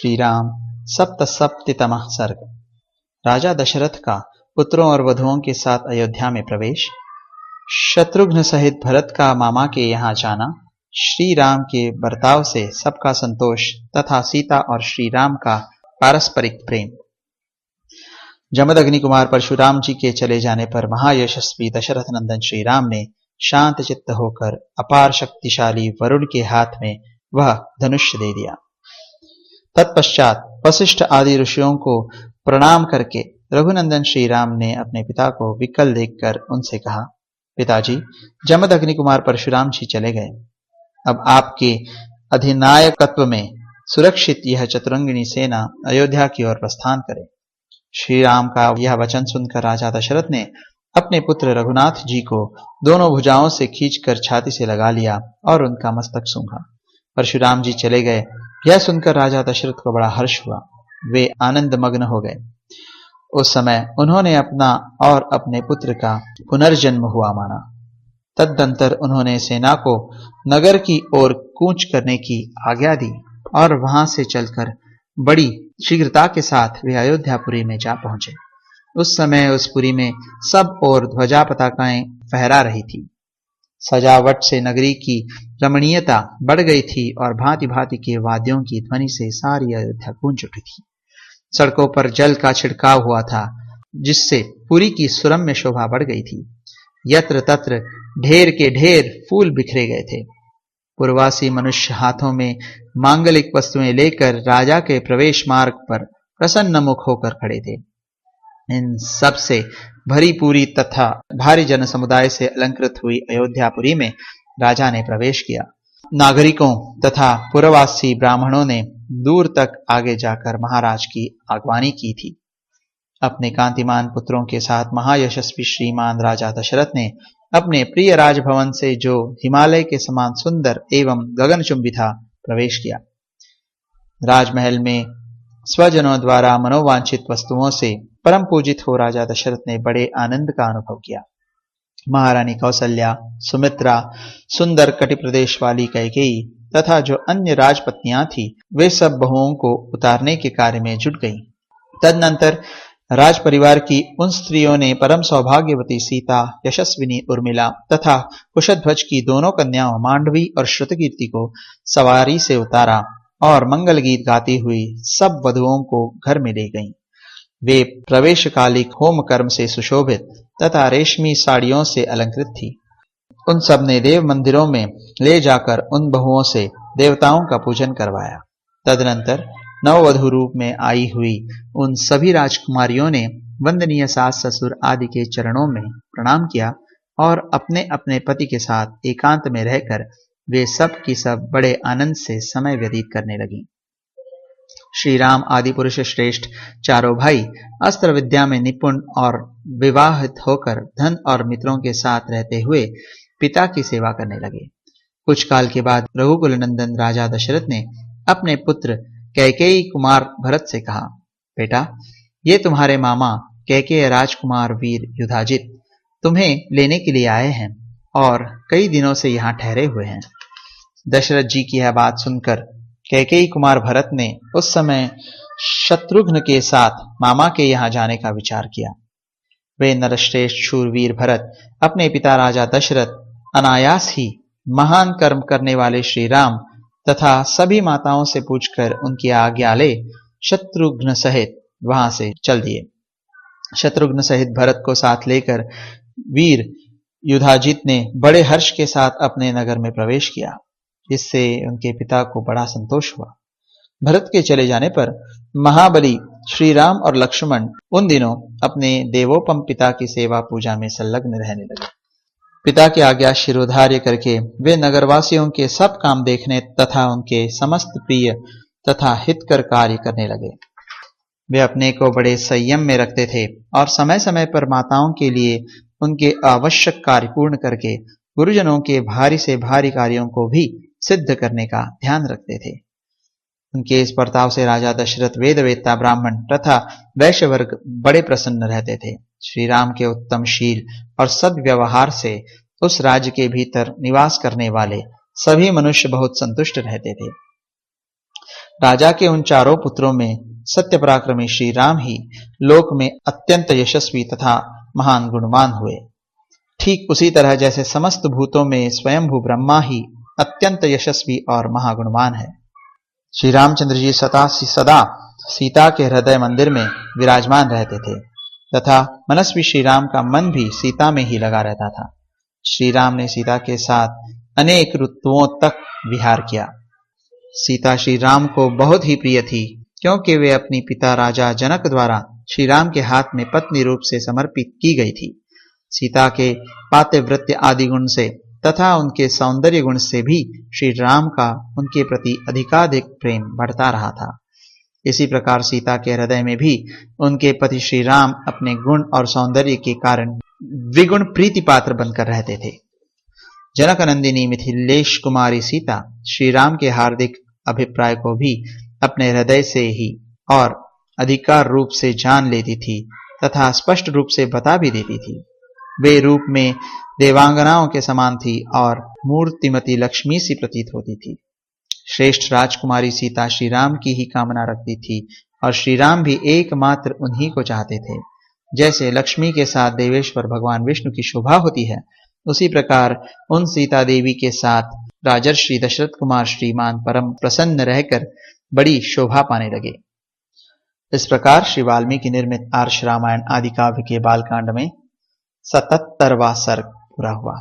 श्री राम सप्तसप्ततितमः सर्ग। राजा दशरथ का पुत्रों और वधुओं के साथ अयोध्या में प्रवेश, शत्रुघ्न सहित भरत का मामा के यहाँ जाना, श्री राम के बर्ताव से सबका संतोष तथा सीता और श्री राम का पारस्परिक प्रेम। जमदग्नि कुमार परशुराम जी के चले जाने पर महायशस्वी दशरथ नंदन श्री राम ने शांत चित्त होकर अपार शक्तिशाली वरुण के हाथ में वह धनुष दे दिया। तत्पश्चात वशिष्ठ आदि ऋषियों को प्रणाम करके रघुनंदन श्री राम ने अपने पिता को विकल देखकर उनसे कहा, पिताजी, जमदग्नि कुमार परशुराम जी चले गए। अब आपके अधिनायकत्व में सुरक्षित यह चतुरंगिनी सेना अयोध्या की ओर प्रस्थान करे। श्री राम का यह वचन सुनकर राजा दशरथ ने अपने पुत्र रघुनाथ जी को दोनों भुजाओं से खींचकर छाती से लगा लिया और उनका मस्तक सूंघा। परशुराम जी चले गए, यह सुनकर राजा दशरथ को बड़ा हर्ष हुआ। वे आनंद मग्न हो गए। उस समय उन्होंने अपना और अपने पुत्र का पुनर्जन्म हुआ माना। तदनंतर उन्होंने सेना को नगर की ओर कूच करने की आज्ञा दी और वहां से चलकर बड़ी शीघ्रता के साथ वे अयोध्यापुरी में जा पहुंचे। उस समय उस पुरी में सब ओर ध्वजा पताकाएं फहरा रही थी। सजावट से नगरी की रमणीयता बढ़ गई थी और भांति भांति के वाद्यों की ध्वनि से सारी अयोध्या गूंज उठी थी। सड़कों पर जल का छिड़काव हुआ था, जिससे पुरी की सुरम्य शोभा बढ़ गई थी। यत्र तत्र ढेर के ढेर फूल बिखरे गए थे। पूर्वासी मनुष्य हाथों में मांगलिक वस्तुएं लेकर राजा के प्रवेश मार्ग पर प्रसन्न मुख होकर खड़े थे। इन सब से भरी पूरी तथा भारी जन समुदाय से अलंकृत हुई अयोध्यापुरी में राजा ने प्रवेश किया। नागरिकों तथा पुरवासी ब्राह्मणों ने दूर तक आगे जाकर महाराज की आगवानी की थी। अपने कांतिमान पुत्रों के साथ महायशस्वी श्रीमान राजा दशरथ ने अपने प्रिय राजभवन से, जो हिमालय के समान सुंदर एवं गगनचुंबी था, प्रवेश किया। राजमहल में स्वजनों द्वारा मनोवांछित वस्तुओं से परम पूजित हो राजा दशरथ ने बड़े आनंद का अनुभव किया। महारानी कौसल्या, सुमित्रा, सुंदर कटि प्रदेश वाली कैकेयी तथा जो अन्य राजपत्नियां थी, वे सब बहुओं को उतारने के कार्य में जुट गईं। तदनंतर राज परिवार की उन स्त्रियों ने परम सौभाग्यवती सीता, यशस्विनी उर्मिला तथा कुशध्वज की दोनों कन्याओं मांडवी और श्रुतकीर्ति को सवारी से उतारा और मंगल गीत गाती हुई सब वधुओं को घर में ले गईं। वे प्रवेशकालिक होम कर्म से सुशोभित तथा रेशमी साड़ियों से अलंकृत थी। उन सब ने देव मंदिरों में ले जाकर उन बहुओं से देवताओं का पूजन करवाया। तदनंतर नववधु रूप में आई हुई उन सभी राजकुमारियों ने वंदनीय सास ससुर आदि के चरणों में प्रणाम किया और अपने अपने पति के साथ एकांत में रहकर वे सब की सब बड़े आनंद से समय व्यतीत करने लगी। श्री राम आदि पुरुष श्रेष्ठ चारों भाई अस्त्र विद्या में निपुण और विवाहित होकर धन और मित्रों के साथ रहते हुए पिता की सेवा करने लगे। कुछ काल के बाद रघुकुल नंदन राजा दशरथ ने अपने पुत्र कैकेयी कुमार भरत से कहा, बेटा, ये तुम्हारे मामा कैकेय राजकुमार वीर युधाजित तुम्हें लेने के लिए आए हैं और कई दिनों से यहाँ ठहरे हुए हैं। दशरथ जी की यह बात सुनकर कैकेयी कुमार भरत ने उस समय शत्रुघ्न के साथ मामा के यहाँ जाने का विचार किया। वे नरश्रेष्ठ शूरवीर भरत अपने पिता राजा दशरथ, अनायास ही महान कर्म करने वाले श्री राम तथा सभी माताओं से पूछकर उनकी आज्ञा ले शत्रुघ्न सहित वहां से चल दिए। शत्रुघ्न सहित भरत को साथ लेकर वीर युधाजित ने बड़े हर्ष के साथ अपने नगर में प्रवेश किया, जिससे उनके पिता को बड़ा संतोष हुआ। भरत के चले जाने पर महाबली श्री राम और लक्ष्मण उन दिनों अपने देवोपम पिता की सेवा पूजा में संलग्न रहने लगे। पिता की आज्ञा शिरोधार्य करके वे नगरवासियों के सब काम देखने तथा उनके समस्त प्रिय तथा हितकर कार्य करने लगे। वे अपने को बड़े संयम में रखते थे और समय समय पर माताओं के लिए उनके आवश्यक कार्य पूर्ण करके गुरुजनों के भारी से भारी कार्यों को भी सिद्ध करने का ध्यान रखते थे। उनके इस बर्ताव से राजा दशरथ, वेदवेत्ता ब्राह्मण तथा वैश्य वर्ग बड़े प्रसन्न रहते थे। श्री राम के उत्तम शील और सद्व्यवहार से उस राज्य के भीतर निवास करने वाले सभी मनुष्य बहुत संतुष्ट रहते थे। राजा के उन चारों पुत्रों में सत्य पराक्रमी श्री राम ही लोक में अत्यंत यशस्वी तथा महान गुणवान हुए। ठीक उसी तरह जैसे समस्त भूतों में स्वयंभू ब्रह्मा ही अत्यंत यशस्वी और महागुणवान है। श्री रामचंद्र जी सदा सीता के हृदय मंदिर में विराजमान रहते थे तथा मनस्वी श्री राम का मन भी सीता में ही लगा रहता था। श्री राम ने सीता के साथ अनेक ऋतुओं तक विहार किया। सीता श्री राम को बहुत ही प्रिय थी, क्योंकि वे अपनी पिता राजा जनक द्वारा श्री राम के हाथ में पत्नी रूप से समर्पित की गई थी। सीता के पातिव्रत्य आदि गुण से तथा उनके सौंदर्य गुण से भी श्री राम का उनके प्रति अधिकाधिक प्रेम बढ़ता रहा था। इसी प्रकार सीता के हृदय में भी उनके पति श्री राम अपने गुण और सौंदर्य के कारण द्विगुण प्रीति पात्र बनकर रहते थे। जनक नंदिनी मिथिलेश कुमारी सीता श्री राम के हार्दिक अभिप्राय को भी अपने हृदय से ही और अधिकार रूप से जान लेती थी तथा स्पष्ट रूप से बता भी देती थी। वे रूप में देवांगनाओं के समान थी और मूर्तिमती लक्ष्मी सी प्रतीत होती थी। श्रेष्ठ राजकुमारी सीता श्री राम की ही कामना रखती थी और श्री राम भी एकमात्र उन्हीं को चाहते थे। जैसे लक्ष्मी के साथ देवेश्वर भगवान विष्णु की शोभा होती है, उसी प्रकार उन सीता देवी के साथ राजर्षि दशरथ कुमार श्रीमान परम प्रसन्न रहकर बड़ी शोभा पाने लगे। इस प्रकार श्री वाल्मीकि निर्मित आर्ष रामायण आदि काव्य के बालकांड में 77वां सर्ग पूरा हुआ।